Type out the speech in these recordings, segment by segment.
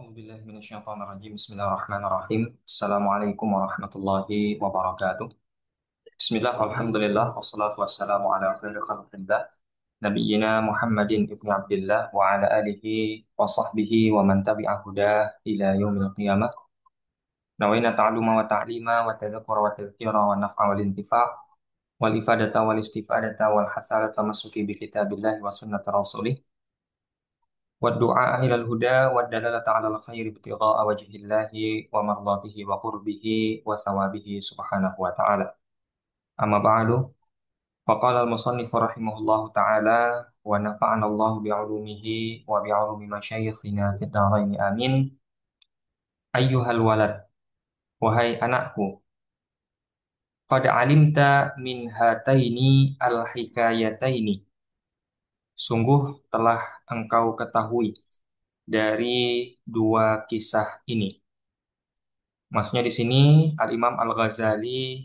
A'udzubillahi minasyaitonirrajim. Bismillahirrahmanirrahim. Assalamualaikum warahmatullahi wabarakatuh. Bismillah, alhamdulillah, wassalatu wassalamu ala khairi khalqillah, nabiyyina Muhammadin ibni Abdillah wa ala alihi wa sahbihi wa man tabi'a hudah ila yaumil qiyamah. Nawaina ta'luma wa ta'lima wa tadhakkura wa tadhkira wa naf'a wal intifa' wal ifadata wal istifadata wal hasala tamassuki bi kitabillahi wa sunnati rasulih والدعاء إلى الهدى والدلالة على الخير ابتغاء وجه الله ومرضاته وقربه وثوابه سبحانه وتعالى. أما بعد، فقال المصنف رحمه الله تعالى: ونفعنا الله بعلومه وبعلوم مشايخنا في الدارين آمين. أيها الولد، وهي anakku, قد علمت من هاتين الحكايتين. Sungguh telah engkau ketahui dari dua kisah ini. Maksudnya di sini Al-Imam Al-Ghazali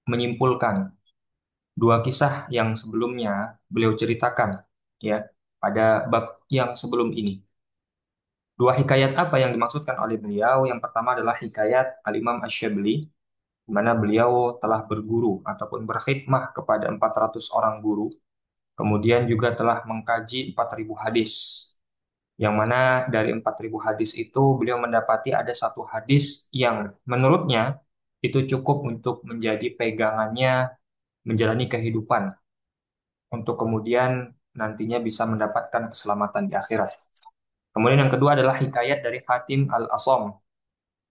menyimpulkan dua kisah yang sebelumnya beliau ceritakan ya pada bab yang sebelum ini. Dua hikayat apa yang dimaksudkan oleh beliau? Yang pertama adalah hikayat Al-Imam Asy-Syabli, di mana beliau telah berguru ataupun berkhidmah kepada 400 orang guru, kemudian juga telah mengkaji 4.000 hadis. Yang mana dari 4.000 hadis itu beliau mendapati ada satu hadis yang menurutnya itu cukup untuk menjadi pegangannya menjalani kehidupan untuk kemudian nantinya bisa mendapatkan keselamatan di akhirat. Kemudian yang kedua adalah hikayat dari Hatim Al-Asam,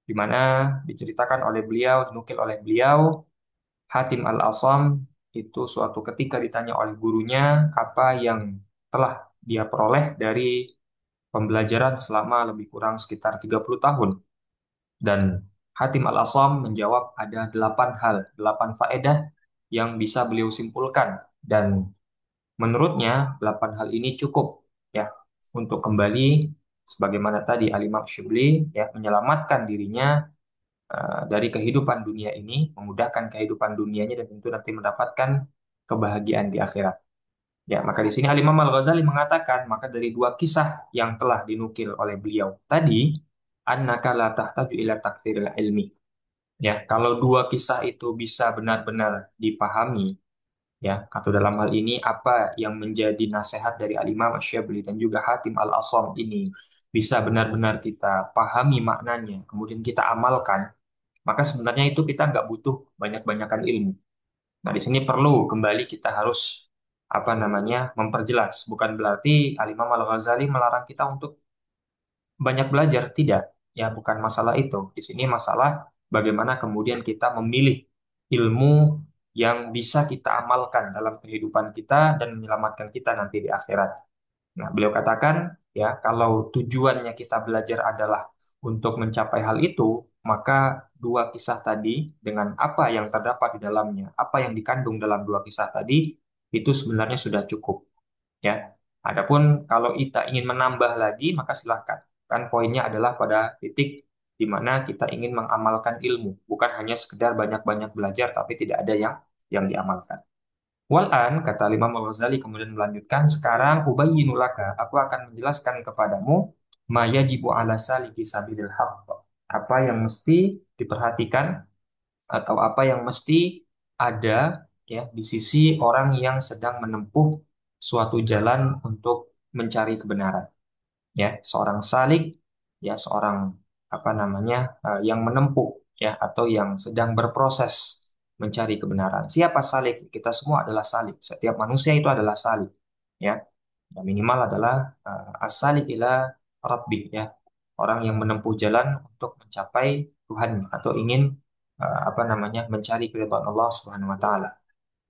di mana diceritakan oleh beliau, dinukil oleh beliau, Hatim Al-Asam itu suatu ketika ditanya oleh gurunya apa yang telah dia peroleh dari pembelajaran selama lebih kurang sekitar 30 tahun. Dan Hatim Al-Asam menjawab ada 8 hal, 8 faedah yang bisa beliau simpulkan. Dan menurutnya 8 hal ini cukup ya untuk kembali sebagaimana tadi Al-Imam Syibli ya menyelamatkan dirinya dari kehidupan dunia ini, memudahkan kehidupan dunianya dan tentu nanti mendapatkan kebahagiaan di akhirat. Ya, maka di sini Al-Imam Al-Ghazali mengatakan, maka dari dua kisah yang telah dinukil oleh beliau tadi, annaka la tahtaju ila taktsiril ilmi. Ya, kalau dua kisah itu bisa benar-benar dipahami, ya, atau dalam hal ini apa yang menjadi nasihat dari Al-Imam Asy-Syabli dan juga Hatim Al-Asam ini bisa benar-benar kita pahami maknanya, kemudian kita amalkan, maka sebenarnya itu kita nggak butuh banyak-banyakan ilmu. Nah, di sini perlu kembali kita harus apa namanya memperjelas. Bukan berarti Al-Imam Al-Ghazali melarang kita untuk banyak belajar, tidak. Ya, bukan masalah itu. Di sini masalah bagaimana kemudian kita memilih ilmu yang bisa kita amalkan dalam kehidupan kita dan menyelamatkan kita nanti di akhirat. Nah, beliau katakan, ya, kalau tujuannya kita belajar adalah untuk mencapai hal itu, maka dua kisah tadi dengan apa yang terdapat di dalamnya, apa yang dikandung dalam dua kisah tadi, itu sebenarnya sudah cukup. Ya, adapun kalau kita ingin menambah lagi, maka silahkan. Kan poinnya adalah pada titik di mana kita ingin mengamalkan ilmu, bukan hanya sekedar banyak-banyak belajar, tapi tidak ada yang diamalkan. Wal'an, kata Imam Al-Ghazali kemudian melanjutkan, sekarang ubayyinu laka, aku akan menjelaskan kepadamu ma yajibu ala saliki sabilil haqq. Apa yang mesti diperhatikan atau apa yang mesti ada ya di sisi orang yang sedang menempuh suatu jalan untuk mencari kebenaran. Ya, seorang salik, ya seorang apa namanya yang menempuh ya atau yang sedang berproses mencari kebenaran. Siapa salik? Kita semua adalah salik. Setiap manusia itu adalah salik. Ya, yang minimal adalah as-salik ila Rabbi ya. Orang yang menempuh jalan untuk mencapai Tuhannya atau ingin apa namanya mencari keridhaan Allah Subhanahu wa taala.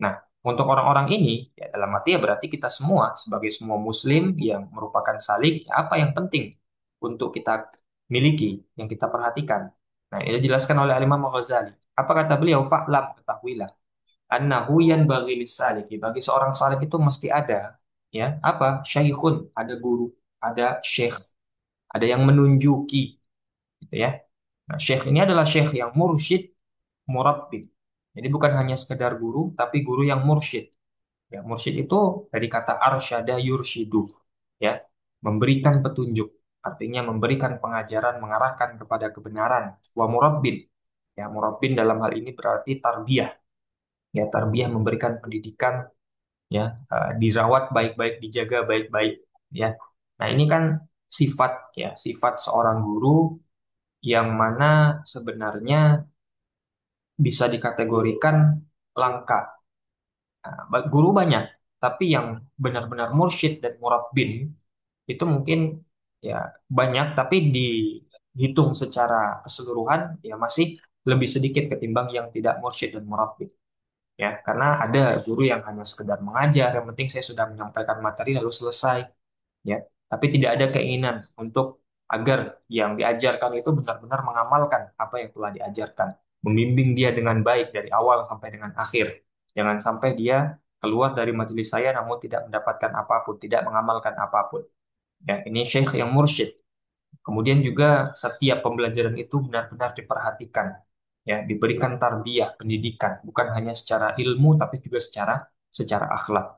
Nah, untuk orang-orang ini ya dalam arti ya berarti kita semua sebagai semua muslim yang merupakan salik, ya, apa yang penting untuk kita miliki, yang kita perhatikan. Nah, ini dijelaskan oleh Imam Al-Ghazali. Apa kata beliau? Fa'lam, ketahuilah annahu yanbaghi lis-saliki, bagi seorang salik itu mesti ada ya apa syaikhun, ada guru, ada syekh, ada yang menunjuki gitu ya. Nah, syekh ini adalah syekh yang mursyid murabbin, jadi bukan hanya sekedar guru tapi guru yang mursyid. Ya, mursyid itu dari kata arsyada yursyidu, ya, memberikan petunjuk. artinya memberikan pengajaran, mengarahkan kepada kebenaran. Wa murabbin, ya murabbin dalam hal ini berarti tarbiyah, ya tarbiyah memberikan pendidikan, ya dirawat baik-baik, dijaga baik-baik, ya. Nah, ini kan sifat, ya sifat seorang guru yang mana sebenarnya bisa dikategorikan langka. Nah, guru banyak, tapi yang benar-benar mursyid dan murabbin itu mungkin ya banyak, tapi dihitung secara keseluruhan ya masih lebih sedikit ketimbang yang tidak mursyid dan murabbin. Ya, karena ada guru yang hanya sekedar mengajar, yang penting saya sudah menyampaikan materi lalu selesai, ya. Tapi tidak ada keinginan untuk agar yang diajarkan itu benar-benar mengamalkan apa yang telah diajarkan, membimbing dia dengan baik dari awal sampai dengan akhir. Jangan sampai dia keluar dari majelis saya namun tidak mendapatkan apapun, tidak mengamalkan apapun. Ya, ini syekh yang mursyid. Kemudian juga setiap pembelajaran itu benar-benar diperhatikan, ya, diberikan tarbiyah, pendidikan, bukan hanya secara ilmu tapi juga secara akhlak.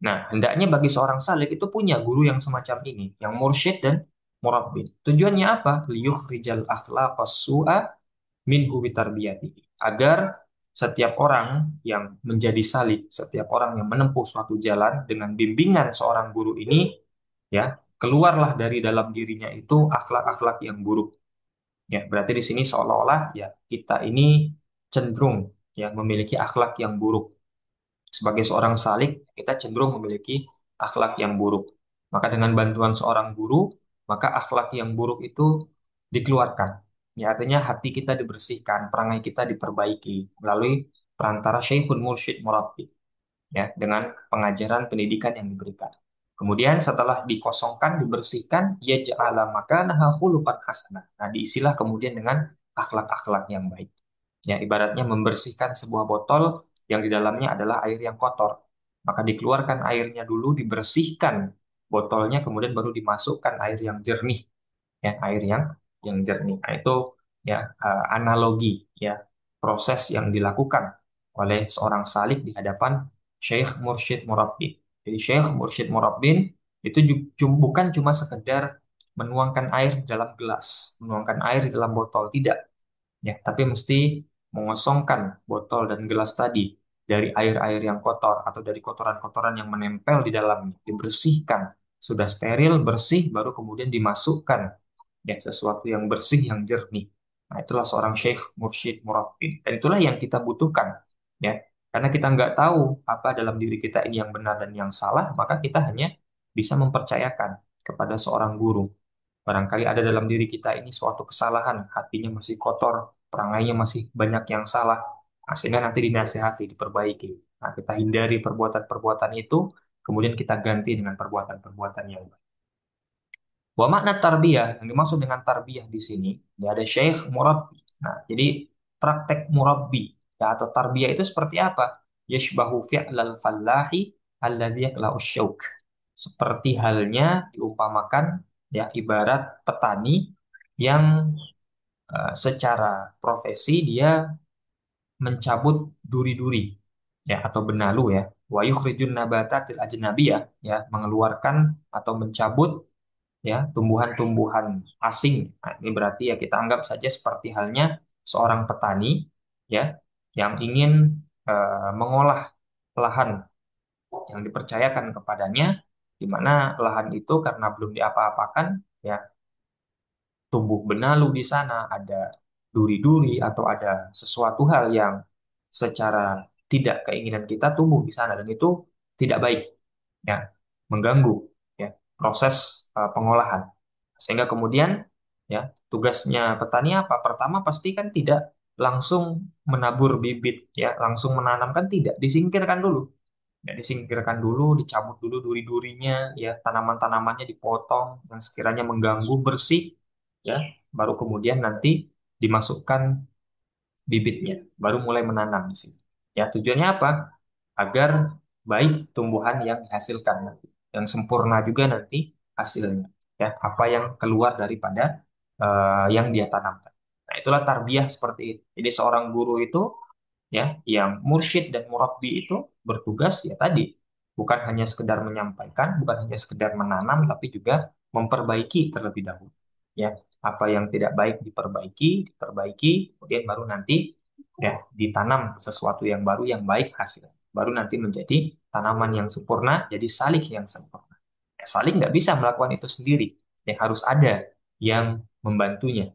Nah, hendaknya bagi seorang salik itu punya guru yang semacam ini, yang mursyid dan murabbin. Tujuannya apa? Liyukhrijal akhlaqas su'a minhu bitarbiyatihi. Agar setiap orang yang menjadi salik, setiap orang yang menempuh suatu jalan dengan bimbingan seorang guru ini, ya, keluarlah dari dalam dirinya itu akhlak-akhlak yang buruk. Ya, berarti di sini seolah-olah ya kita ini cenderung ya memiliki akhlak yang buruk. Sebagai seorang salik, kita cenderung memiliki akhlak yang buruk. Maka dengan bantuan seorang guru, maka akhlak yang buruk itu dikeluarkan. Ya, artinya hati kita dibersihkan, perangai kita diperbaiki melalui perantara syekhun mursyid murabbi, ya, dengan pengajaran pendidikan yang diberikan. Kemudian setelah dikosongkan, dibersihkan, ya ja'ala makanaha khuluqan hasanah. Nah, diisilah kemudian dengan akhlak-akhlak yang baik. Ya, ibaratnya membersihkan sebuah botol yang di dalamnya adalah air yang kotor. Maka dikeluarkan airnya dulu, dibersihkan botolnya, kemudian baru dimasukkan air yang jernih, ya air yang jernih. Nah, itu ya analogi, ya proses yang dilakukan oleh seorang salik di hadapan Syekh Mursyid Murabbin. Jadi Syekh Mursyid Murabbin itu bukan cuma sekedar menuangkan air di dalam gelas, menuangkan air di dalam botol, tidak, ya, tapi mesti mengosongkan botol dan gelas tadi dari air-air yang kotor atau dari kotoran-kotoran yang menempel di dalamnya, dibersihkan, sudah steril, bersih, baru kemudian dimasukkan ya sesuatu yang bersih, yang jernih. Nah, itulah seorang syekh mursyid murabbin. Dan itulah yang kita butuhkan, ya. Karena kita nggak tahu apa dalam diri kita ini yang benar dan yang salah, maka kita hanya bisa mempercayakan kepada seorang guru. Barangkali ada dalam diri kita ini suatu kesalahan, hatinya masih kotor, perangainya masih banyak yang salah. Nah, sehingga nanti dinasihati, diperbaiki. Nah, kita hindari perbuatan-perbuatan itu, kemudian kita ganti dengan perbuatan-perbuatan yang baik. Wa makna tarbiyah, yang dimaksud dengan tarbiyah di sini, ya ada syekh murabbi. Nah, jadi praktek murabbi ya, atau tarbiyah itu seperti apa? Yashbahu fi'lal fallahi alladhi yakla'u syauk. Seperti halnya diumpamakan ya ibarat petani yang secara profesi dia mencabut duri-duri ya atau benalu, ya. Wa yukhrijun nabatatil ajnabiyah, ya mengeluarkan atau mencabut ya tumbuhan-tumbuhan asing. Nah, ini berarti ya kita anggap saja seperti halnya seorang petani ya yang ingin mengolah lahan yang dipercayakan kepadanya, di mana lahan itu karena belum diapa-apakan ya tumbuh benalu di sana, ada duri-duri atau ada sesuatu hal yang secara tidak keinginan kita tumbuh di sana, dan itu tidak baik, ya, mengganggu ya proses pengolahan. Sehingga kemudian ya tugasnya petani apa? Pertama pasti kan tidak langsung menabur bibit, ya, langsung menanamkan, tidak, disingkirkan dulu. Ya, disingkirkan dulu, dicabut dulu duri-durinya, ya, tanaman-tanamannya dipotong yang sekiranya mengganggu, bersih, ya, baru kemudian nanti dimasukkan bibitnya, baru mulai menanam di sini. Ya, tujuannya apa? Agar baik tumbuhan yang dihasilkan nanti, yang sempurna juga nanti hasilnya, ya, apa yang keluar daripada yang dia tanamkan. Nah, itulah tarbiyah seperti itu. Jadi seorang guru itu ya yang mursyid dan murabbi itu bertugas ya tadi bukan hanya sekedar menyampaikan, bukan hanya sekedar menanam, tapi juga memperbaiki terlebih dahulu. Ya, apa yang tidak baik diperbaiki, kemudian baru nanti ya ditanam sesuatu yang baru yang baik hasil. Baru nanti menjadi tanaman yang sempurna, jadi salik yang sempurna. Ya, salik nggak bisa melakukan itu sendiri. Ya, harus ada yang membantunya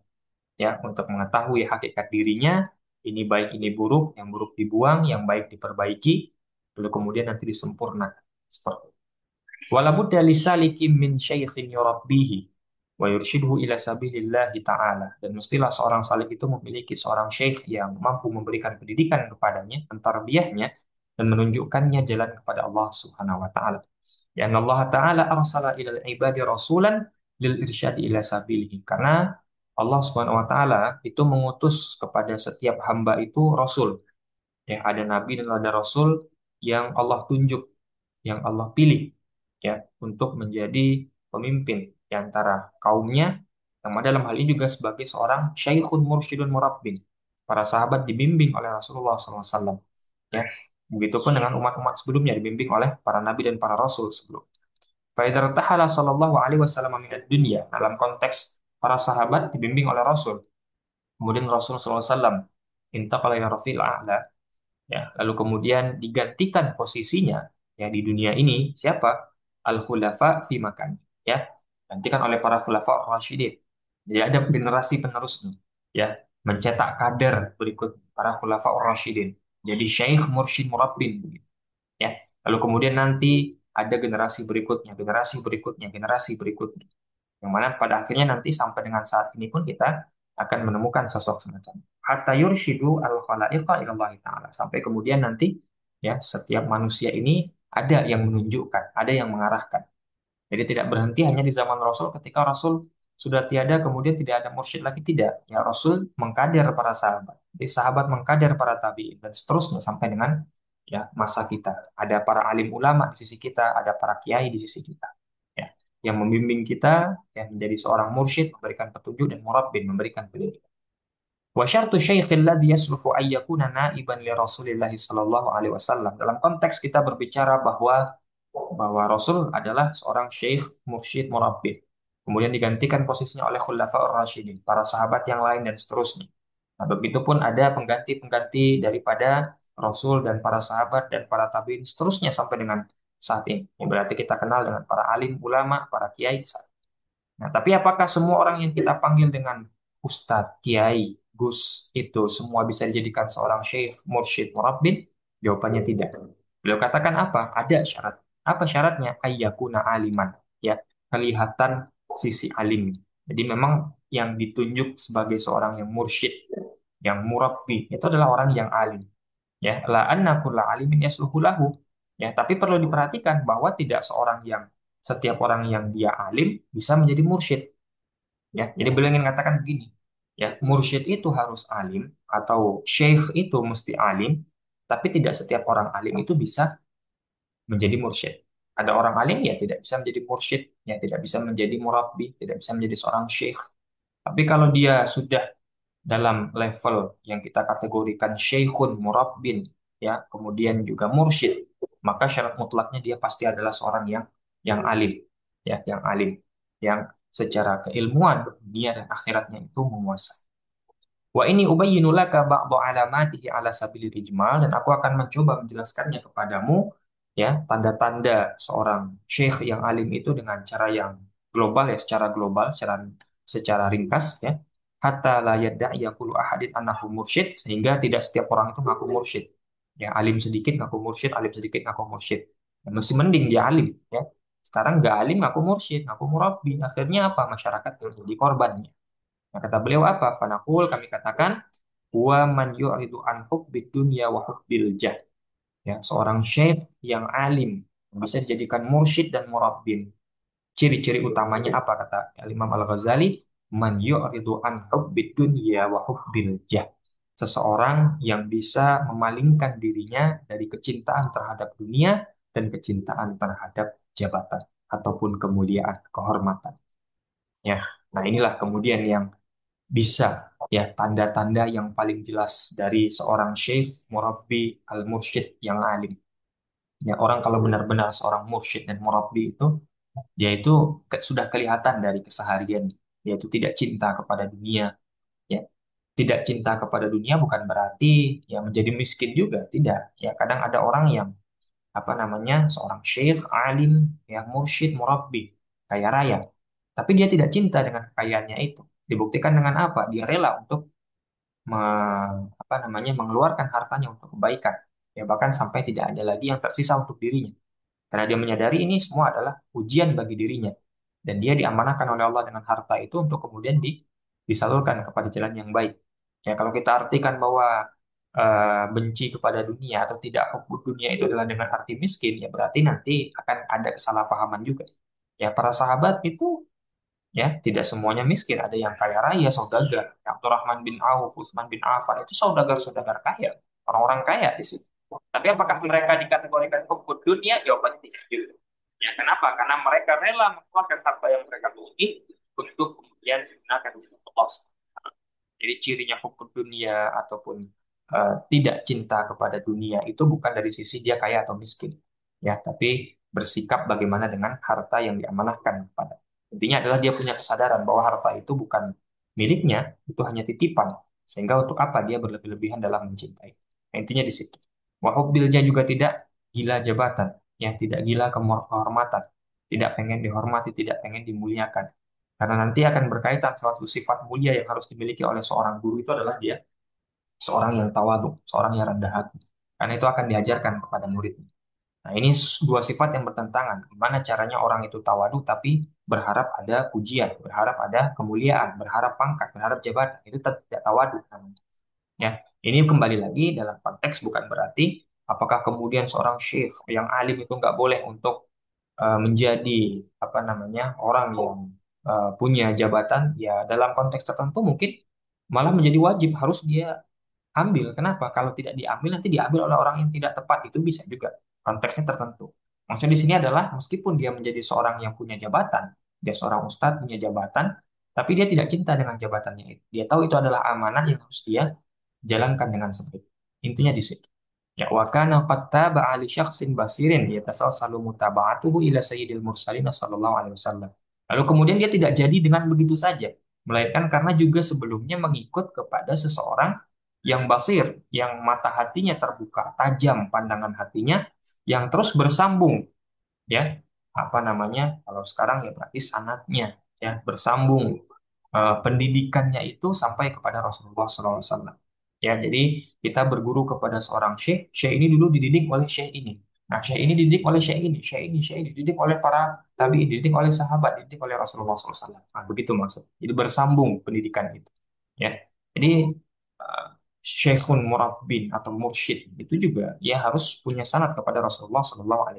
ya untuk mengetahui hakikat dirinya, ini baik, ini buruk, yang buruk dibuang, yang baik diperbaiki, lalu kemudian nanti disempurnakan. Seperti itu. Wala budda lisalikin min syaikhin yurabbihi wa yurshiduhu ila sabilillahi ta'ala. Dan mestilah seorang salik itu memiliki seorang syekh yang mampu memberikan pendidikan kepadanya, mentarbiyahnya, dan menunjukkannya jalan kepada Allah Subhanahu wa taala. Ya Allah taala arsala ilal ibadi rasulan lil irsyadi ila sabilihi. Karena Allah Subhanahu wa taala itu mengutus kepada setiap hamba itu rasul. Ya, ada nabi dan ada rasul yang Allah tunjuk, yang Allah pilih ya untuk menjadi pemimpin di antara kaumnya, yang mana dalam hal ini juga sebagai seorang syaikhun mursyidun murabbin. Para sahabat dibimbing oleh Rasulullah SAW. Ya, begitupun dengan umat-umat sebelumnya dibimbing oleh para nabi dan para rasul sebelum. Faidar tahala sallallahu alaihi wasallam min dunia dalam konteks para sahabat dibimbing oleh Rasul. Kemudian Rasul SAW intaqala ila rafi'il a'la. Ya, lalu kemudian digantikan posisinya ya di dunia ini siapa? Al-khulafa fi makan. Ya, gantikan oleh para khulafa rasyidin. Jadi ada generasi penerusnya ya, mencetak kader berikut para khulafa rasyidin. Jadi syekh mursyid murabbin ya. Lalu kemudian nanti ada generasi berikutnya, generasi berikutnya, generasi berikutnya. Yang mana pada akhirnya nanti sampai dengan saat ini pun kita akan menemukan sosok semacam itu. Hatta yurshidu al-khalaiqa ila Allah Ta'ala. Sampai kemudian nanti ya setiap manusia ini ada yang menunjukkan, ada yang mengarahkan. Jadi tidak berhenti hanya di zaman Rasul ketika Rasul sudah tiada kemudian tidak ada mursyid lagi tidak. Ya Rasul mengkader para sahabat. Jadi sahabat mengkader para tabi'in dan seterusnya sampai dengan ya masa kita. Ada para alim ulama di sisi kita, ada para kiai di sisi kita. Ya, yang membimbing kita ya menjadi seorang mursyid, memberikan petunjuk dan murabbin, memberikan pendidikan. Wa syartu syekh alladhi yasluhu an yakuna naiban li Rasulillah sallallahu alaihi wasallam. Dalam konteks kita berbicara bahwa Rasul adalah seorang syekh, mursyid, murabbin. Kemudian digantikan posisinya oleh khulafa ar-rasyidin, para sahabat yang lain dan seterusnya. Nah, begitu pun ada pengganti-pengganti daripada Rasul dan para sahabat dan para tabiin seterusnya sampai dengan saat ini. Yang berarti kita kenal dengan para alim, ulama, para kiai. Nah, tapi apakah semua orang yang kita panggil dengan Ustadz, Kiai, Gus, itu semua bisa dijadikan seorang syekh, mursyid, murabbin? Jawabannya tidak. Beliau katakan apa? Ada syarat. Apa syaratnya? Ayyakuna aliman. Ya, kelihatan sisi alim. Jadi memang yang ditunjuk sebagai seorang yang mursyid, yang murabbi, itu adalah orang yang alim. Ya, la anna kulla alimin yasluhu lahu. Ya, tapi perlu diperhatikan bahwa tidak seorang yang setiap orang yang dia alim bisa menjadi mursyid. Ya, jadi beliau ingin katakan begini. Ya, mursyid itu harus alim atau syekh itu mesti alim, tapi tidak setiap orang alim itu bisa menjadi mursyid. Ada orang alim ya tidak bisa menjadi mursyid, ya tidak bisa menjadi murabbi, tidak bisa menjadi seorang syekh. Tapi kalau dia sudah dalam level yang kita kategorikan syekhun, murabbin, ya, kemudian juga mursyid, maka syarat mutlaknya dia pasti adalah seorang yang alim, ya, yang alim, yang secara keilmuan dunia dan akhiratnya itu menguasai. Wa ini ubayyinu laka ba'dha alamatihi ala sabilil ijmal dan aku akan mencoba menjelaskannya kepadamu ya tanda-tanda seorang syekh yang alim itu dengan cara yang global ya secara global secara ringkas ya hatta la yadda'i yaqulu ahadin annahu mursyid sehingga tidak setiap orang itu ngaku mursyid ya alim sedikit ngaku mursyid alim sedikit ngaku mursyid ya, mesti mending dia alim ya sekarang nggak alim ngaku mursyid ngaku murabbi akhirnya apa masyarakat jadi korbannya. Nah, kata beliau apa? Fanaqul kami katakan wa man yu'ridu an hubbid dunya wa hubbil jah. Ya, seorang syekh yang alim bisa dijadikan mursyid dan murabbin. Ciri-ciri utamanya apa kata Imam Al-Ghazali? Man yu'ridu an hubbid dunya wa hubbil jah. Seseorang yang bisa memalingkan dirinya dari kecintaan terhadap dunia dan kecintaan terhadap jabatan ataupun kemuliaan, kehormatan. Ya, nah inilah kemudian yang bisa ya tanda-tanda yang paling jelas dari seorang syekh murabbi al-mursyid yang alim. Ya orang kalau benar-benar seorang mursyid dan murabbi itu Dia itu sudah kelihatan dari keseharian, dia itu tidak cinta kepada dunia, ya. Tidak cinta kepada dunia bukan berarti ya menjadi miskin juga, tidak. Ya, kadang ada orang yang apa namanya seorang syekh, alim, ya mursyid, murabbi, kaya raya, tapi dia tidak cinta dengan kekayaannya itu. Dibuktikan dengan apa? Dia rela untuk apa namanya mengeluarkan hartanya untuk kebaikan. Ya bahkan sampai tidak ada lagi yang tersisa untuk dirinya. Karena dia menyadari ini semua adalah ujian bagi dirinya. Dan dia diamanahkan oleh Allah dengan harta itu untuk kemudian disalurkan kepada jalan yang baik. Ya, kalau kita artikan bahwa benci kepada dunia atau tidak hubbud dunia itu adalah dengan arti miskin, ya berarti nanti akan ada kesalahpahaman juga. Ya, para sahabat itu ya tidak semuanya miskin. Ada yang kaya raya, saudagar. Abdurrahman bin Auf, Utsman bin Affan itu saudagar-saudagar kaya, orang-orang kaya di situ. Tapi apakah mereka dikategorikan pebut dunia? Jawabannya tidak. Gitu. Ya, kenapa? Karena mereka rela mengeluarkan harta yang mereka miliki untuk kemudian digunakan untuk Allah. Jadi cirinya hukum dunia ataupun tidak cinta kepada dunia itu bukan dari sisi dia kaya atau miskin, ya, tapi bersikap bagaimana dengan harta yang diamanahkan kepada. Intinya adalah dia punya kesadaran bahwa harta itu bukan miliknya, itu hanya titipan. Sehingga untuk apa dia berlebih-lebihan dalam mencintai. Nah, intinya di situ. Wahubbilja juga tidak gila jabatan, ya, tidak gila kehormatan, tidak pengen dihormati, tidak pengen dimuliakan. Karena nanti akan berkaitan suatu sifat mulia yang harus dimiliki oleh seorang guru itu adalah dia seorang yang tawadu, seorang yang rendah hati. Karena itu akan diajarkan kepada muridnya. Nah, ini dua sifat yang bertentangan. Gimana caranya orang itu tawadu tapi berharap ada pujian, berharap ada kemuliaan, berharap pangkat, berharap jabatan. Itu tidak tawadu namanya. Ya, ini kembali lagi dalam konteks bukan berarti apakah kemudian seorang syekh yang alim itu nggak boleh untuk menjadi apa namanya orang yang punya jabatan, ya dalam konteks tertentu mungkin malah menjadi wajib harus dia ambil. Kenapa? Kalau tidak diambil nanti diambil oleh orang yang tidak tepat, itu bisa juga konteksnya tertentu. Maksudnya di sini adalah meskipun dia menjadi seorang yang punya jabatan, dia seorang ustadz punya jabatan, tapi dia tidak cinta dengan jabatannya itu. Dia tahu itu adalah amanah yang harus dia jalankan dengan sebaik. Intinya di situ. Ya, wa kana qad taba'a li syakhsin basirin yatasalsalu mutaba'atuhu ila sayyidil mursalin sallallahu alaihi wasallam. Lalu kemudian dia tidak jadi dengan begitu saja, melainkan karena juga sebelumnya mengikut kepada seseorang yang basir, yang mata hatinya terbuka, tajam pandangan hatinya, yang terus bersambung, ya, apa namanya? Kalau sekarang ya berarti sanatnya, ya, bersambung pendidikannya itu sampai kepada Rasulullah SAW. Ya, jadi kita berguru kepada seorang syekh, syekh ini dulu dididik oleh syekh ini. Nah, syekh ini dididik oleh syekh ini, syekh ini dididik oleh para tabi'in, dididik oleh sahabat, dididik oleh Rasulullah SAW. Nah, begitu maksud. Jadi bersambung pendidikan itu. Ya, jadi uh, syekhun murabbin atau mursyid itu juga ya harus punya sanad kepada Rasulullah SAW.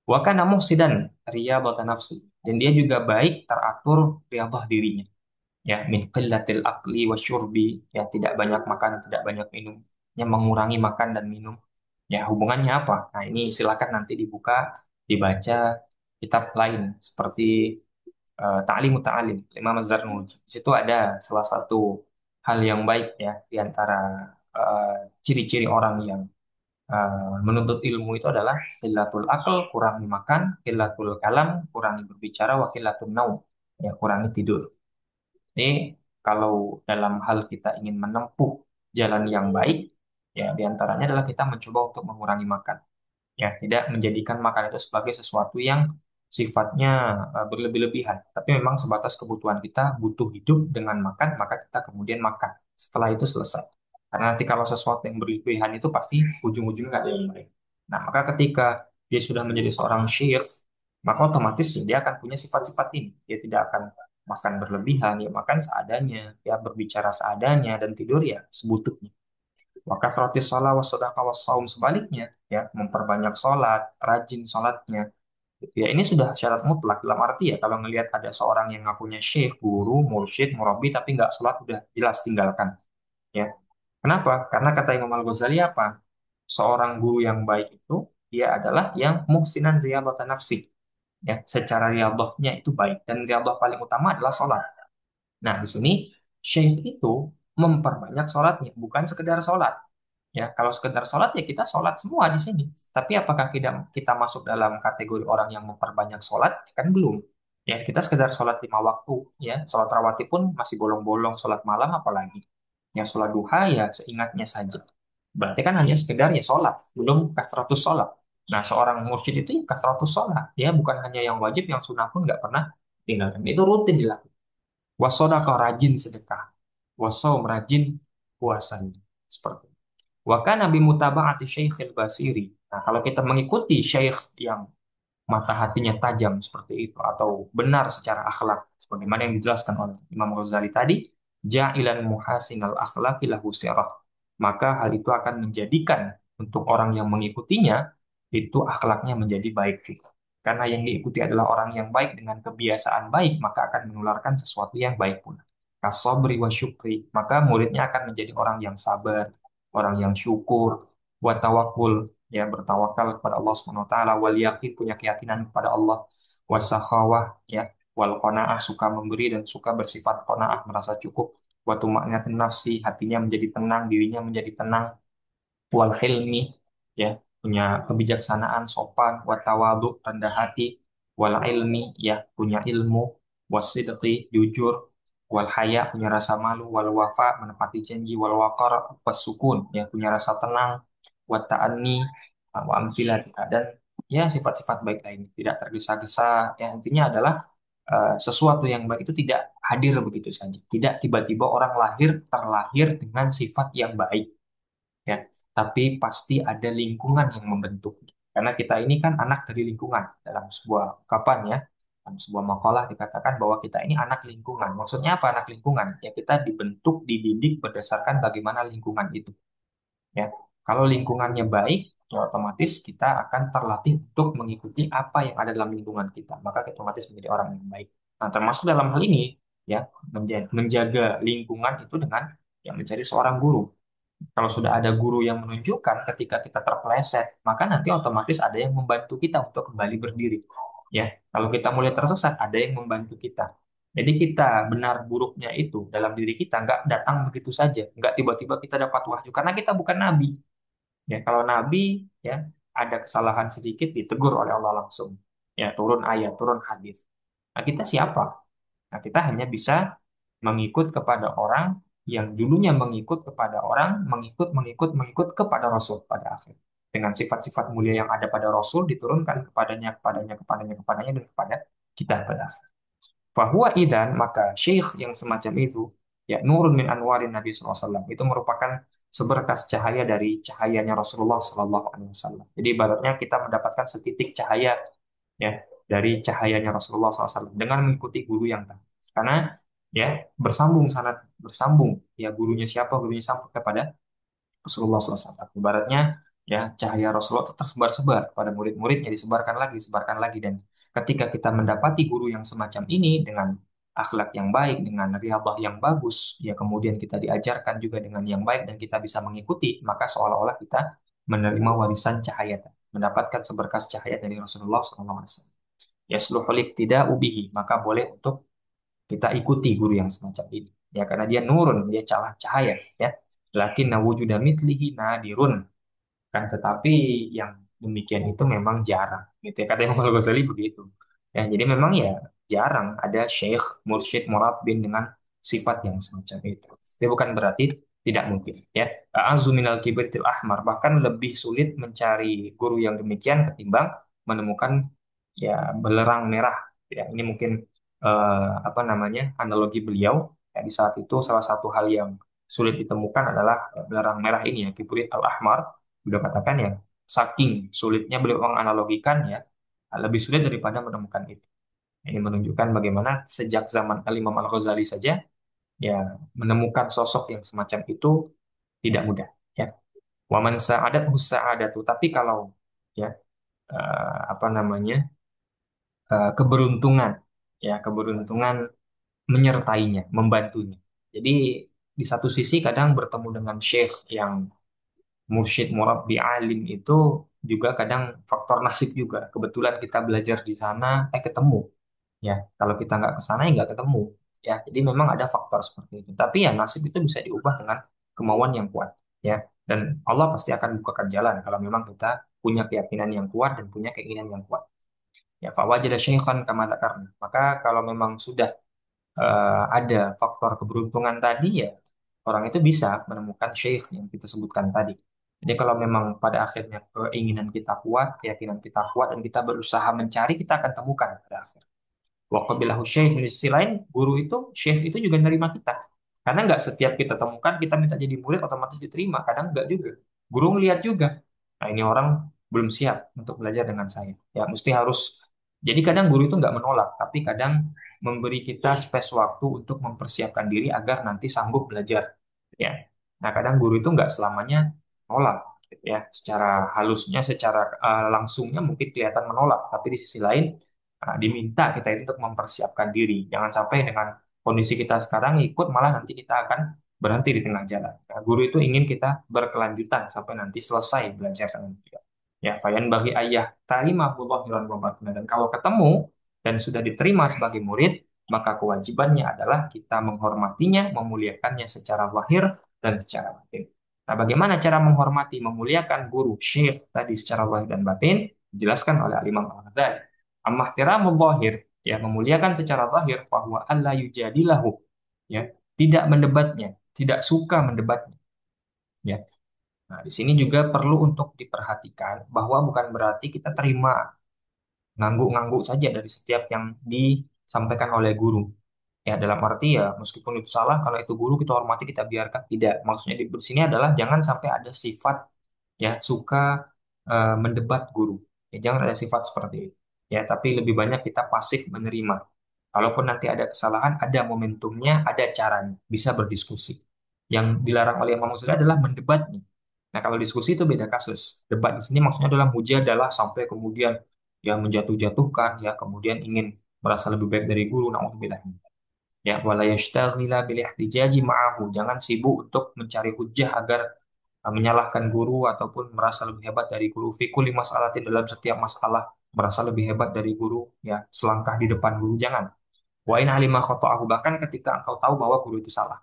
Wa kana muhsidan riyadhatan nafsi. Dan dia juga baik teratur riyadhah dirinya. Ya, min qillatil akli wa syurbi. Ya, tidak banyak makan, tidak banyak minum. Ya, mengurangi makan dan minum. Ya, hubungannya apa? Nah, ini silakan nanti dibuka, dibaca kitab lain seperti Ta'limut Ta'alim, Imam Az-Zarnuji. Di situ ada salah satu hal yang baik ya di antara eh, ciri-ciri orang yang menuntut ilmu itu adalah qillatul akal, kurangi makan, qillatul kalam, kurangi berbicara, wa qillatul naum, ya kurangi tidur. Ini kalau dalam hal kita ingin menempuh jalan yang baik, ya diantaranya adalah kita mencoba untuk mengurangi makan, ya tidak menjadikan makan itu sebagai sesuatu yang sifatnya berlebih-lebihan, tapi memang sebatas kebutuhan kita butuh hidup dengan makan, maka kita kemudian makan. Setelah itu selesai. Karena nanti kalau sesuatu yang berlebihan itu pasti ujung-ujungnya nggak ada yang baik. Nah, maka ketika dia sudah menjadi seorang syekh, maka otomatis dia akan punya sifat-sifat ini. Dia tidak akan makan berlebihan, ya makan seadanya, ya berbicara seadanya, dan tidur ya sebutuhnya. Maka kasratis shalah wa sadaqah wa saum sebaliknya, ya memperbanyak sholat, rajin sholatnya. Ya ini sudah syarat mutlak dalam arti ya kalau ngelihat ada seorang yang ngakunya syekh, guru, mursyid, murabi tapi nggak sholat udah jelas tinggalkan. Ya, kenapa? Karena kata Imam Al-Ghazali apa? Seorang guru yang baik itu dia adalah yang muhsinan riyadhatan nafsi. Ya, secara riyadhahnya itu baik dan riyadhah paling utama adalah sholat. Nah, di sini syekh itu memperbanyak sholatnya, bukan sekedar sholat. Ya, kalau sekedar sholat ya kita sholat semua di sini. Tapi apakah kita kita masuk dalam kategori orang yang memperbanyak sholat? Kan belum. Ya, kita sekedar sholat 5 waktu. Ya, sholat rawatib pun masih bolong-bolong. Sholat malam apalagi. Ya, sholat duha ya seingatnya saja. Berarti kan hanya sekedar ya sholat, belum kasratus sholat. Nah, seorang mursyid itu ya kasratus sholat. Ya, bukan hanya yang wajib, yang sunnah pun nggak pernah tinggalkan. Itu rutin dilakukan. Wasodakah rajin sedekah. Wasaum rajin puasa. Seperti itu. Wa kana bi mutaba'ati Syaikhil Basiri. Nah, kalau kita mengikuti syekh yang mata hatinya tajam seperti itu atau benar secara akhlak sebagaimana yang dijelaskan oleh Imam Ghazali tadi, ja'ilan muhasinal akhlaqi lahu sirah. Maka hal itu akan menjadikan untuk orang yang mengikutinya itu akhlaknya menjadi baik juga. Karena yang diikuti adalah orang yang baik dengan kebiasaan baik, maka akan menularkan sesuatu yang baik pula. Kasobri wa syukri, maka muridnya akan menjadi orang yang sabar, orang yang syukur, wa tawakkul, ya bertawakal kepada Allah Subhanahu wa taala, wal yakin punya keyakinan kepada Allah, wasakhawah ya wal qanaah suka memberi dan suka bersifat qanaah merasa cukup, wa tuma'ninatin nafsi hatinya menjadi tenang, dirinya menjadi tenang, wal hilmi ya punya kebijaksanaan, sopan, wa tawadu rendah hati, wal ilmi ya punya ilmu, wasidqi jujur, wal haya punya rasa malu, wal wafa menepati janji, wal waqar wasukun ya punya rasa tenang, wa ta'anni wa amsilat dan ya sifat-sifat baik lain tidak tergesa-gesa. Ya intinya adalah sesuatu yang baik itu tidak hadir begitu saja, tidak tiba-tiba orang terlahir dengan sifat yang baik ya, tapi pasti ada lingkungan yang membentuk. Karena kita ini kan anak dari lingkungan. Dalam sebuah ungkapan ya, dalam sebuah makalah dikatakan bahwa kita ini anak lingkungan. Maksudnya apa anak lingkungan? Ya kita dibentuk, dididik berdasarkan bagaimana lingkungan itu. Ya, kalau lingkungannya baik, ya otomatis kita akan terlatih untuk mengikuti apa yang ada dalam lingkungan kita. Maka kita otomatis menjadi orang yang baik. Nah, termasuk dalam hal ini, ya menjaga lingkungan itu dengan yang mencari seorang guru. Kalau sudah ada guru yang menunjukkan ketika kita terpeleset, maka nanti otomatis ada yang membantu kita untuk kembali berdiri. Ya, kalau kita mulai tersesat, ada yang membantu kita. Jadi kita benar buruknya itu dalam diri kita nggak datang begitu saja, nggak tiba-tiba kita dapat wahyu karena kita bukan nabi. Ya, kalau nabi ya ada kesalahan sedikit ditegur oleh Allah langsung. Ya, turun ayat, turun hadis. Nah, kita siapa? Nah, kita hanya bisa mengikut kepada orang yang dulunya mengikut kepada orang, mengikut kepada Rasul pada akhir. Dengan sifat-sifat mulia yang ada pada Rasul diturunkan kepadanya, dan kepada kita pada akhir. Fahuwa idan, maka syekh yang semacam itu, ya nurun min anwarin Nabi SAW, itu merupakan seberkas cahaya dari cahayanya Rasulullah SAW. Jadi ibaratnya kita mendapatkan setitik cahaya ya dari cahayanya Rasulullah SAW dengan mengikuti guru yang tadi. Karena ya bersambung sangat bersambung ya gurunya sampai kepada Rasulullah SAW. Ibaratnya ya cahaya Rasulullah itu tersebar-sebar pada murid-muridnya disebarkan lagi dan ketika kita mendapati guru yang semacam ini dengan akhlak yang baik, dengan riyadhah yang bagus, ya kemudian kita diajarkan juga dengan yang baik dan kita bisa mengikuti, maka seolah-olah kita menerima warisan cahaya, mendapatkan seberkas cahaya dari Rasulullah SAW. Yasluhul tidak ubihi, maka boleh untuk kita ikuti guru yang semacam ini. Ya, karena dia nurun, dia cahaya, ya. Lakin nawujuda mitlihi nadirun. Kan tetapi yang demikian itu memang jarang. Gitu ya, kata Imam Al-Ghazali begitu. Ya, jadi memang ya jarang ada syekh, mursyid, murabbin dengan sifat yang semacam itu. Tapi bukan berarti tidak mungkin. Ya, azu minal kibritil ahmar. Bahkan lebih sulit mencari guru yang demikian ketimbang menemukan ya belerang merah. Ya, ini mungkin apa namanya analogi beliau. Ya, di saat itu salah satu hal yang sulit ditemukan adalah belerang merah ini ya, kibrit al-ahmar. Beliau katakan ya, saking sulitnya beliau menganalogikan ya, lebih sulit daripada menemukan itu. Ini menunjukkan bagaimana sejak zaman Al-Imam Al-Ghazali saja, ya menemukan sosok yang semacam itu tidak mudah. Ya, waman sa'adat sa'adatu. Tapi kalau ya apa namanya keberuntungan, ya keberuntungan menyertainya, membantunya. Jadi di satu sisi kadang bertemu dengan syekh yang mursyid, murabbi, alim itu juga kadang faktor nasib juga. Kebetulan kita belajar di sana, ketemu. Ya, kalau kita nggak ke sana, ya nggak ketemu. Ya, jadi memang ada faktor seperti itu. Tapi ya nasib itu bisa diubah dengan kemauan yang kuat. Ya, Dan Allah pasti akan bukakan jalan kalau memang kita punya keyakinan yang kuat dan punya keinginan yang kuat. Ya, fawajada syaikhan kama dzakarna. Maka kalau memang sudah ada faktor keberuntungan tadi ya orang itu bisa menemukan syekh yang kita sebutkan tadi. Jadi kalau memang pada akhirnya keinginan kita kuat, keyakinan kita kuat dan kita berusaha mencari, kita akan temukan pada akhirnya. Waqabilahu syekh di sisi lain, guru itu, syekh itu juga nerima kita. Karena nggak setiap kita temukan, kita minta jadi murid otomatis diterima. Kadang nggak juga. Guru ngeliat juga. Nah ini orang belum siap untuk belajar dengan saya. Ya mesti harus. Jadi kadang guru itu nggak menolak, tapi kadang memberi kita space waktu untuk mempersiapkan diri agar nanti sanggup belajar. Ya. Nah kadang guru itu nggak selamanya menolak. Ya, secara halusnya, secara langsungnya mungkin kelihatan menolak, tapi di sisi lain diminta kita itu untuk mempersiapkan diri. Jangan sampai dengan kondisi kita sekarang ikut malah nanti kita akan berhenti di tengah jalan. Nah, guru itu ingin kita berkelanjutan sampai nanti selesai belajar dengan dia. Ya, fayan bagi ayah tarimahullah wa batinah. Dan kalau ketemu dan sudah diterima sebagai murid, maka kewajibannya adalah kita menghormatinya, memuliakannya secara lahir dan secara batin. Nah, bagaimana cara menghormati, memuliakan guru, syekh tadi secara lahir dan batin? Dijelaskan oleh Imam Al-Ghazali. Amma ihtiramul zahir, ya memuliakan secara zahir bahwa Allah yujadilahu, ya tidak mendebatnya, tidak suka mendebatnya, ya. Nah, di sini juga perlu untuk diperhatikan bahwa bukan berarti kita terima ngangguk-ngangguk saja dari setiap yang disampaikan oleh guru. Ya, dalam arti ya meskipun itu salah, kalau itu guru kita hormati, kita biarkan. Tidak. Maksudnya di sini adalah jangan sampai ada sifat ya suka mendebat guru. Ya, jangan ada sifat seperti itu. Ya, tapi lebih banyak kita pasif menerima. Kalaupun nanti ada kesalahan, ada momentumnya, ada caranya, bisa berdiskusi. Yang dilarang oleh Imam Ghazali adalah mendebatnya. Nah, kalau diskusi itu beda kasus. Debat di sini maksudnya adalah mujadalah sampai kemudian ya menjatuh-jatuhkan, ya kemudian ingin merasa lebih baik dari guru. Nauzubillah. Ya, wala yashtaghila bil ihtijaji ma'ahu. Jangan sibuk untuk mencari hujah agar menyalahkan guru ataupun merasa lebih hebat dari guru. Fi kulli mas'alatin, dalam setiap masalah merasa lebih hebat dari guru, ya selangkah di depan guru, jangan. Wa in alima khata'ahu, bahkan ketika engkau tahu bahwa guru itu salah.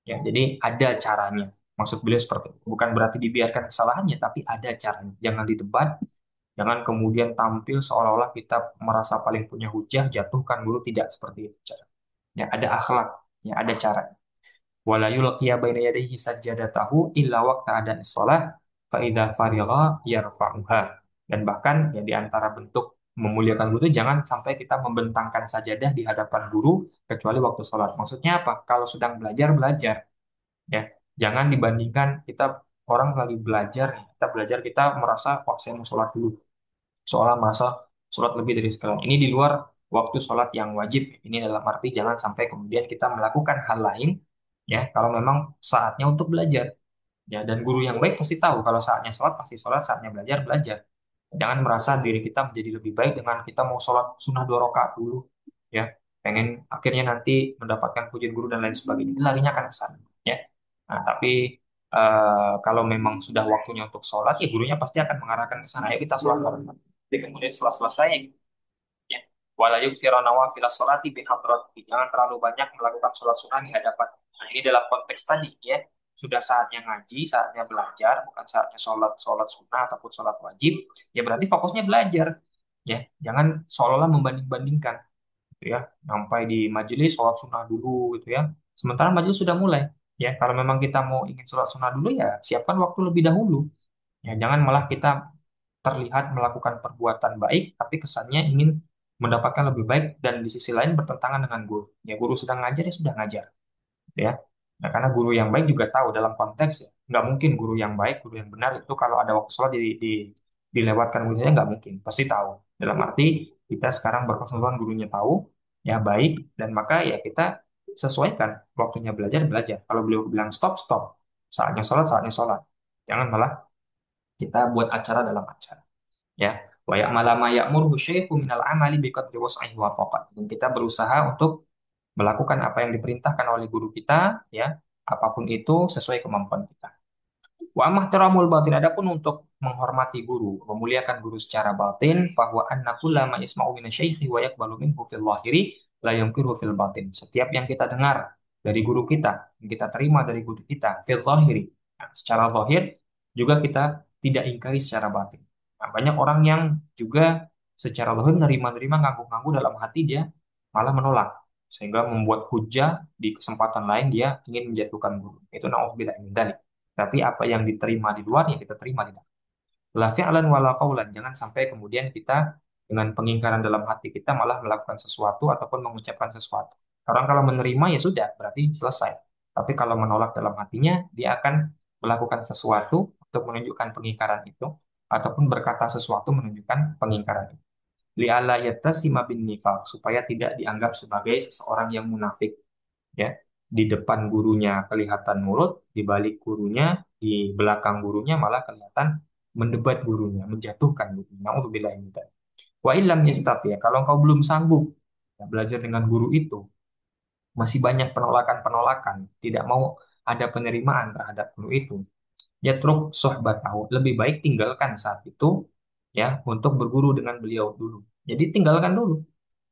Ya, jadi ada caranya. Maksud beliau seperti itu. Bukan berarti dibiarkan kesalahannya, tapi ada caranya. Jangan didebat, jangan kemudian tampil seolah-olah kita merasa paling punya hujah, jatuhkan guru, tidak seperti itu cara. Ya, ada akhlak, ya ada cara. Wala yulqiya baina yadayhi sajjadatahu illa waqta adan shalah fa idza farigha yarfa'uha. Dan bahkan ya di antara bentuk memuliakan guru itu jangan sampai kita membentangkan sajadah di hadapan guru kecuali waktu sholat. Maksudnya apa? Kalau sedang belajar, belajar. Ya, jangan dibandingkan kita orang lagi belajar, kita merasa, wah saya mau sholat dulu. Seolah merasa sholat lebih dari sekalian. Ini di luar waktu sholat yang wajib. Ini dalam arti jangan sampai kemudian kita melakukan hal lain, ya kalau memang saatnya untuk belajar. Ya, dan guru yang baik pasti tahu kalau saatnya sholat pasti sholat, saatnya belajar belajar. Jangan merasa diri kita menjadi lebih baik dengan kita mau sholat sunnah 2 rakaat dulu, ya pengen akhirnya nanti mendapatkan pujian guru dan lain sebagainya. Itu larinya akan ke sana, ya. Nah, tapi kalau memang sudah waktunya untuk sholat, ya gurunya pasti akan mengarahkan ke sana. Ya kita sholat bareng. Jadi kemudian setelah selesai, ya wala yukthira nawafilas sholati bihadrati, jangan terlalu banyak melakukan sholat sunnah di hadapan. Nah, ini dalam konteks tadi, ya sudah saatnya ngaji, saatnya belajar, bukan saatnya sholat sholat sunnah ataupun sholat wajib. Ya berarti fokusnya belajar, ya jangan seolah-olah membanding-bandingkan, gitu ya sampai di majelis sholat sunnah dulu, gitu ya sementara majelis sudah mulai. Ya kalau memang kita mau ingin sholat sunnah dulu, ya siapkan waktu lebih dahulu. Ya jangan malah kita terlihat melakukan perbuatan baik, tapi kesannya ingin mendapatkan lebih baik dan di sisi lain bertentangan dengan guru. Ya guru sedang ngajar, ya sudah ngajar, gitu ya. Nah, karena guru yang baik juga tahu dalam konteks, ya nggak mungkin guru yang baik, guru yang benar itu kalau ada waktu sholat dilewatkan gurunya, nggak mungkin, pasti tahu. Dalam arti kita sekarang berkonsultan, gurunya tahu, ya baik, dan maka ya kita sesuaikan waktunya belajar belajar. Kalau beliau bilang stop stop, saatnya sholat, jangan malah kita buat acara dalam acara, ya. Wa ya'mala ma ya'muruhu syaikhu minal amali biqadri wus'ihi wa taqat. Dan kita berusaha untuk melakukan apa yang diperintahkan oleh guru kita, ya apapun itu sesuai kemampuan kita. Wa amahtaramul batin, adapun untuk menghormati guru, memuliakan guru secara batin, bahwa anna kullama yasma'u minasyaikhi wa yaqbalu minhu fil zahiri la yunkiru fil batin. Setiap yang kita dengar dari guru kita, yang kita terima dari guru kita fil zahiri, nah, secara zahir, juga kita tidak ingkari secara batin. Nah, banyak orang yang juga secara lahir nerima-nerima ngangguk-ngangguk dalam hati dia malah menolak sehingga membuat hujah di kesempatan lain dia ingin menjatuhkan guru. Itu naudzubillah min dzalik. Tapi apa yang diterima di luar ya kita terima di dalam. La fi'lan wala qaulan. Jangan sampai kemudian kita dengan pengingkaran dalam hati kita malah melakukan sesuatu ataupun mengucapkan sesuatu. Orang kalau menerima ya sudah, berarti selesai. Tapi kalau menolak dalam hatinya, dia akan melakukan sesuatu untuk menunjukkan pengingkaran itu, ataupun berkata sesuatu menunjukkan pengingkaran itu. Li'ala yattasima bin nifaq, supaya tidak dianggap sebagai seseorang yang munafik. Ya, di depan gurunya kelihatan mulut, di balik gurunya, di belakang gurunya malah kelihatan mendebat gurunya, menjatuhkan gurunya. Nauzubillah min dzalik. Wa illam yastati ya, kalau engkau belum sanggup ya, belajar dengan guru itu, masih banyak penolakan-penolakan, tidak mau ada penerimaan terhadap guru itu, ya truk sohbatahu, lebih baik tinggalkan saat itu ya untuk berguru dengan beliau dulu. Jadi tinggalkan dulu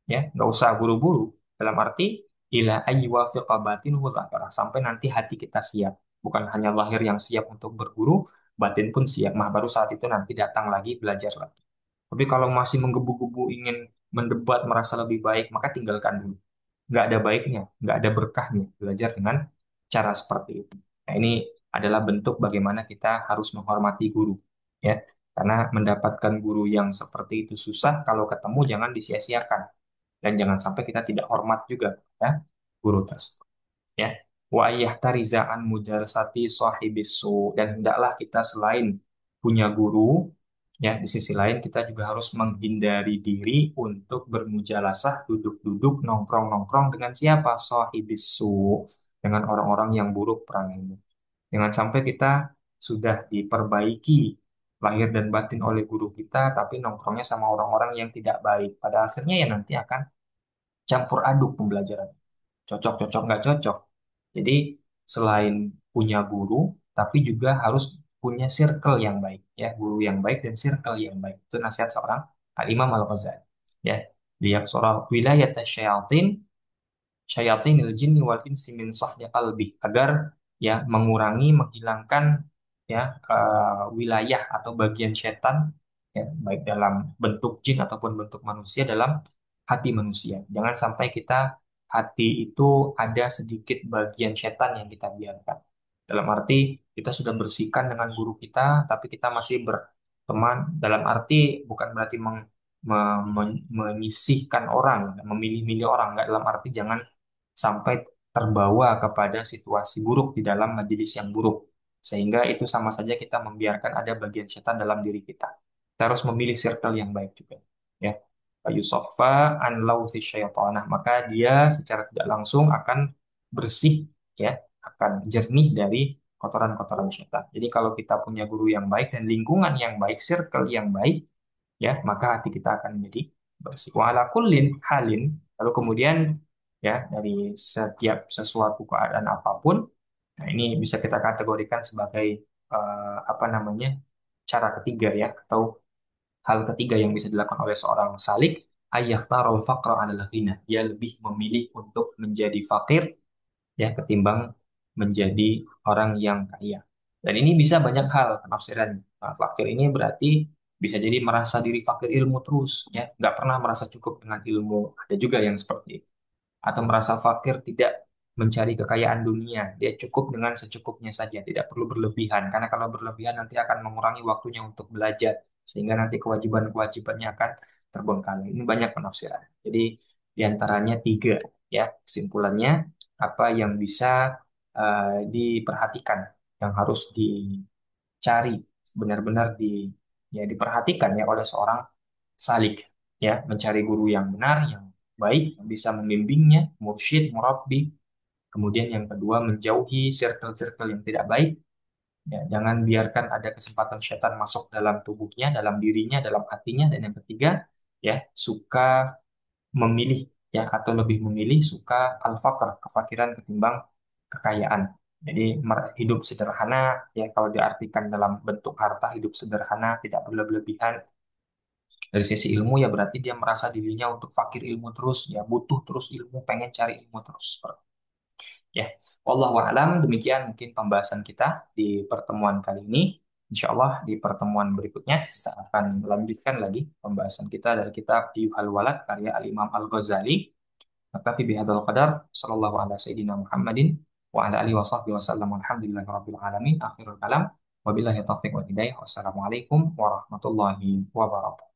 ya, nggak usah buru-buru. Dalam arti ila ayyuwafiqa batinuhu dzakara, sampai nanti hati kita siap. Bukan hanya lahir yang siap untuk berguru, batin pun siap. Nah, baru saat itu nanti datang lagi belajar lagi. Tapi kalau masih menggebu-gebu ingin mendebat merasa lebih baik, maka tinggalkan dulu. Nggak ada baiknya, nggak ada berkahnya belajar dengan cara seperti itu. Nah, ini adalah bentuk bagaimana kita harus menghormati guru, ya. Karena mendapatkan guru yang seperti itu susah, kalau ketemu jangan disia-siakan dan jangan sampai kita tidak hormat juga ya guru tersebut, ya. Wa yahtariza an mujalasati sahibisu, dan hendaklah kita selain punya guru ya, di sisi lain kita juga harus menghindari diri untuk bermujalasah, duduk-duduk, nongkrong-nongkrong dengan siapa? Sahibisu, dengan orang-orang yang buruk perangainya. Jangan sampai kita sudah diperbaiki lahir dan batin oleh guru kita, tapi nongkrongnya sama orang-orang yang tidak baik. Pada akhirnya ya nanti akan campur aduk pembelajaran. Cocok-cocok nggak cocok. Jadi selain punya guru, tapi juga harus punya circle yang baik. Ya, guru yang baik dan circle yang baik. Itu nasihat seorang Al-Imam Al-Ghazali. Ya, lihat surah wilayah syayatin syayatinil jinni wal insi min sahni qalbi, agar ya mengurangi menghilangkan ya wilayah atau bagian setan ya baik dalam bentuk jin ataupun bentuk manusia dalam hati manusia. Jangan sampai kita hati itu ada sedikit bagian setan yang kita biarkan. Dalam arti kita sudah bersihkan dengan guru kita, tapi kita masih berteman. Dalam arti bukan berarti menyisihkan orang, memilih-milih orang. Nggak, dalam arti jangan sampai terbawa kepada situasi buruk di dalam majelis yang buruk. Sehingga itu sama saja kita membiarkan ada bagian setan dalam diri kita. Kita harus memilih circle yang baik juga. Ya. Yusoffa an lauzi syaitanah. Maka dia secara tidak langsung akan bersih, ya, akan jernih dari kotoran-kotoran setan. Jadi kalau kita punya guru yang baik dan lingkungan yang baik, circle yang baik, ya, maka hati kita akan menjadi bersih. Wa ala kullin halin, lalu kemudian ya dari setiap sesuatu keadaan apapun, nah ini bisa kita kategorikan sebagai apa namanya, cara ketiga ya, atau hal ketiga yang bisa dilakukan oleh seorang salik, ayyaktarul faqra adalah ghina. Dia lebih memilih untuk menjadi fakir ya ketimbang menjadi orang yang kaya. Dan ini bisa banyak hal penafsiran. Nah, fakir ini berarti bisa jadi merasa diri fakir ilmu terus, ya, nggak pernah merasa cukup dengan ilmu. Ada juga yang seperti itu. Atau merasa fakir tidak mencari kekayaan dunia, dia cukup dengan secukupnya saja, tidak perlu berlebihan. Karena kalau berlebihan nanti akan mengurangi waktunya untuk belajar, sehingga nanti kewajiban-kewajibannya akan terbengkalai. Ini banyak penafsiran. Jadi diantaranya tiga, ya kesimpulannya apa yang bisa diperhatikan, yang harus dicari benar-benar ya diperhatikan ya oleh seorang salik, ya mencari guru yang benar, yang baik, yang bisa membimbingnya, mursyid, murabbi. Kemudian yang kedua menjauhi circle-circle yang tidak baik, ya jangan biarkan ada kesempatan setan masuk dalam tubuhnya, dalam dirinya, dalam hatinya. Dan yang ketiga ya suka memilih, ya atau lebih memilih suka al-faqr, kefakiran ketimbang kekayaan. Jadi hidup sederhana ya, kalau diartikan dalam bentuk harta, hidup sederhana tidak berlebihan. Dari sisi ilmu ya berarti dia merasa dirinya untuk fakir ilmu terus, ya butuh terus ilmu, pengen cari ilmu terus. Ya, wallahu a'lam, demikian mungkin pembahasan kita di pertemuan kali ini. Insya Allah di pertemuan berikutnya kita akan lanjutkan lagi pembahasan kita dari kitab Yuhal Walad karya Al-Imam Al-Ghazali. Maka fi bihadzal qadar sallallahu ala sayyidina Muhammadin wa ala alihi wa sahbihi wasallam walhamdulillahi rabbil alamin. Akhirul kalam. Wabillahi taufiq wal hidayah. Wassalamualaikum warahmatullahi wabarakatuh.